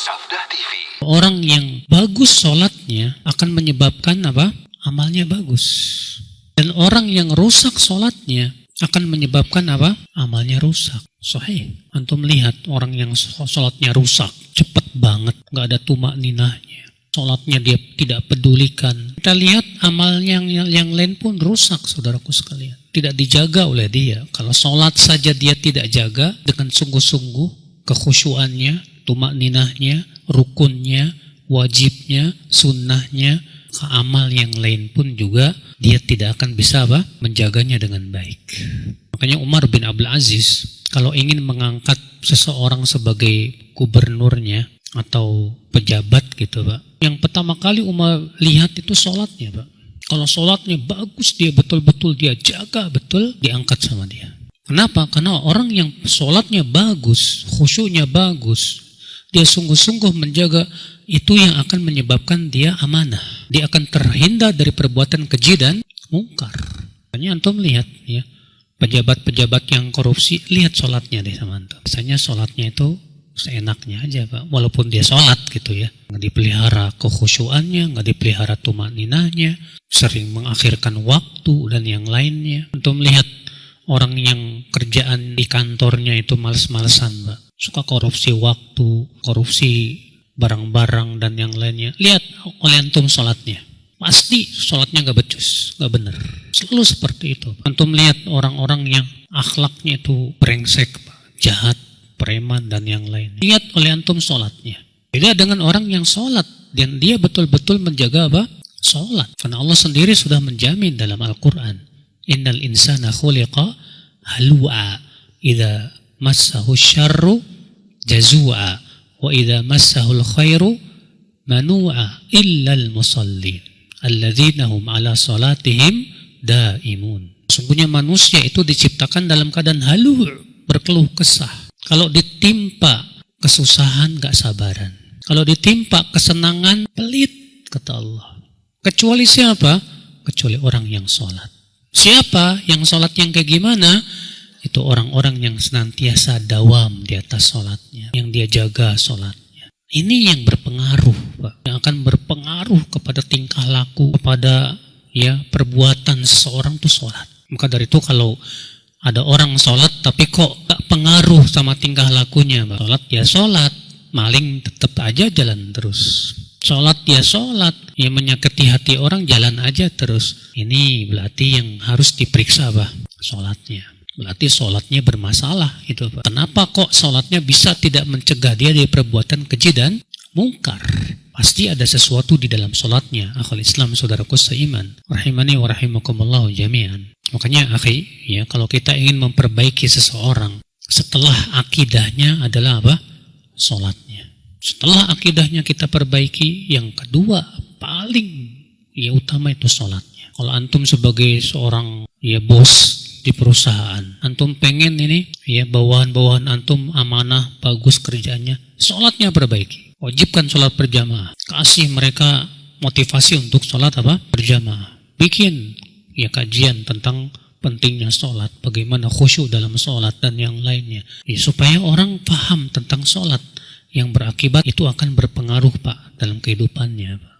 Safdah TV. Orang yang bagus sholatnya akan menyebabkan apa? Amalnya bagus. Dan orang yang rusak sholatnya akan menyebabkan apa? Amalnya rusak. Sahih. Antum lihat orang yang sholatnya rusak, cepat banget, nggak ada tumak ninahnya. Sholatnya dia tidak pedulikan. Kita lihat amalnya yang lain pun rusak, saudaraku sekalian. Tidak dijaga oleh dia. Kalau sholat saja dia tidak jaga dengan sungguh-sungguh, kekhusyuannya, tumak ninahnya, rukunnya, wajibnya, sunnahnya, ke amal yang lain pun juga dia tidak akan bisa apa? Menjaganya dengan baik. Makanya Umar bin Abdul Aziz kalau ingin mengangkat seseorang sebagai gubernurnya atau pejabat gitu Pak, yang pertama kali Umar lihat itu sholatnya Pak. Kalau sholatnya bagus, dia betul-betul dia jaga betul, diangkat sama dia. Kenapa? Karena orang yang sholatnya bagus, khusyuknya bagus, dia sungguh-sungguh menjaga, itu yang akan menyebabkan dia amanah. Dia akan terhindar dari perbuatan keji dan mungkar. Makanya antum lihat ya, pejabat-pejabat yang korupsi, lihat sholatnya deh sama antum. Biasanya sholatnya itu seenaknya aja Pak, walaupun dia sholat gitu ya, nggak dipelihara kekhusyuannya, nggak dipelihara tumak ninahnya, sering mengakhirkan waktu dan yang lainnya. Antum lihat orang yang kerjaan di kantornya itu males-malesan Pak, suka korupsi waktu, korupsi barang-barang dan yang lainnya. Lihat oleh antum sholatnya, pasti sholatnya gak becus, gak benar. Selalu seperti itu. Antum lihat orang-orang yang akhlaknya itu brengsek, jahat, preman dan yang lainnya. Lihat oleh antum sholatnya. Beda dengan orang yang sholat dan dia betul-betul menjaga apa? Sholat. Karena Allah sendiri sudah menjamin dalam Al-Quran, innal insana khuliqa halu'a idza massahu syarru jazua wa idza massahul khairu manu'a illal musallin alladzina hum ala salatihim daimun. Sungguhnya manusia itu diciptakan dalam keadaan halu', berkeluh kesah. Kalau ditimpa kesusahan gak sabaran, kalau ditimpa kesenangan pelit, kata Allah. Kecuali siapa? Kecuali orang yang sholat. Siapa yang sholat yang kayak gimana? Itu orang-orang yang senantiasa dawam di atas sholatnya, yang dia jaga sholatnya. Ini yang berpengaruh Pak, yang akan berpengaruh kepada tingkah laku, kepada ya perbuatan seseorang tuh sholat. Maka dari itu kalau ada orang sholat tapi kok gak pengaruh sama tingkah lakunya Pak. Sholat ya sholat, maling tetap aja jalan terus. Sholat ya sholat, yang menyakiti hati orang jalan aja terus. Ini berarti yang harus diperiksa Pak, sholatnya. Berarti sholatnya bermasalah itu Pak. Kenapa kok sholatnya bisa tidak mencegah dia dari perbuatan keji dan mungkar? Pasti ada sesuatu di dalam sholatnya. Akhul Islam, saudaraku seiman, rahimani wa rahimakumullahu jami'an. Makanya akhi, ya, kalau kita ingin memperbaiki seseorang, setelah akidahnya adalah apa? Sholatnya. Setelah akidahnya kita perbaiki, yang kedua paling ya utama itu sholatnya. Kalau antum sebagai seorang ya bos di perusahaan, antum pengen ini ya bawahan-bawahan antum amanah, bagus kerjanya, sholatnya perbaiki. Wajibkan sholat berjamaah, kasih mereka motivasi untuk sholat apa? Berjamaah. Bikin ya kajian tentang pentingnya sholat, bagaimana khusyuk dalam sholat dan yang lainnya ya, supaya orang paham tentang sholat, yang berakibat itu akan berpengaruh Pak dalam kehidupannya Pak.